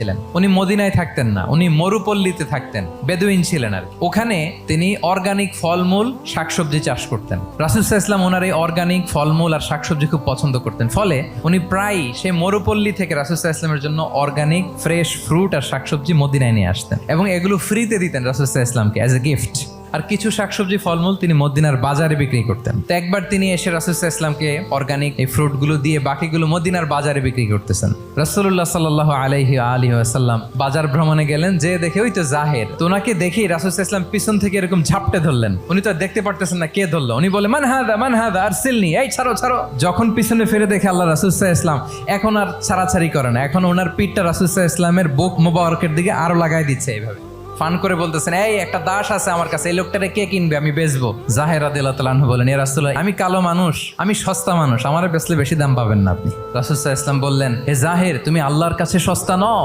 ছিলেন। উনি মদিনায় থাকতেন না, উনি মরুপল্লীতে থাকতেন, বেদুইন ছিলেন আর ওখানে তিনি অর্গানিক ফলমূল শাকসবজি চাষ করতেন। রাসূল সাল্লাল্লাহু আলাইহি ওয়াসাল্লাম ওনার এই অর্গানিক ফলমূল আর শাকসবজি খুব পছন্দ করতেন, ফলে উনি প্রায় সেই মরুপল্লী থেকে রাসূল সাল্লাল্লাহু আলাইহি ওয়াসাল্লামের জন্য অর্গানিক ফ্রেশ ফ্রুট আর শাকসবজি মদিনায় নিয়ে আসতেন এবং এগুলো ফ্রিতে দিতেন রাসূল সাল্লাল্লাহু আলাইহি ওয়াসাল্লামকে অ্যাজ এ গিফট। আর কিছু শাকসবজি ফলমূল তিনি মদিনার বাজারে বিক্রি করতেন। তো একবার তিনি এসে রাসূল সাল্লাল্লাহু আলাইহি ওয়াসাল্লামকে অর্গানিক এই ফ্রুটগুলো দিয়ে বাকিগুলো মদিনার বাজারে বিক্রি করতেছেন। রাসূলুল্লাহ সাল্লাল্লাহু আলাইহি ওয়াসাল্লাম বাজার ভ্রমণে গেলেন, যে দেখে ওই তো জাহের। তো ওনাকে দেখেই রাসূল সাল্লাল্লাহু আলাইহি ওয়াসাল্লাম পিছন থেকে এরকম ঝাপটে ধরলেন। উনি তো আর দেখতে পারতেছেন না কে ধরলো। উনি বলে মান হাদা আরসিলনি, এই ছাড়ো ছাড়ো। যখন পিছনে ফিরে দেখে আল্লাহ রাসূল সাল্লাল্লাহু আলাইহি ওয়াসাল্লাম এখন আর ছাড়াছাড়ি করে না, এখন ওনার পিঠটা রাসূল সাল্লাল্লাহু আলাইহি ওয়াসাল্লামের বুক মোবারকের দিকে আরো লাগাই দিচ্ছে এইভাবে ফান করে বলতেছেন, এই একটা দাস আছে আমার কাছে, এই লোকটারে কে কিনবে, আমি বেচবো। জাহের রাদিয়াল্লাহু তাআলা আনহু বলেন, ইয়া রাসূলুল্লাহ, আমি কালো মানুষ, আমি সস্তা মানুষ, আমারে বেচলে বেশি দাম পাবেন না আপনি। রাসূল সাল্লাল্লাহু আলাইহি ওয়াসাল্লাম বললেন, হে জাহের, তুমি আল্লাহর কাছে সস্তা নও।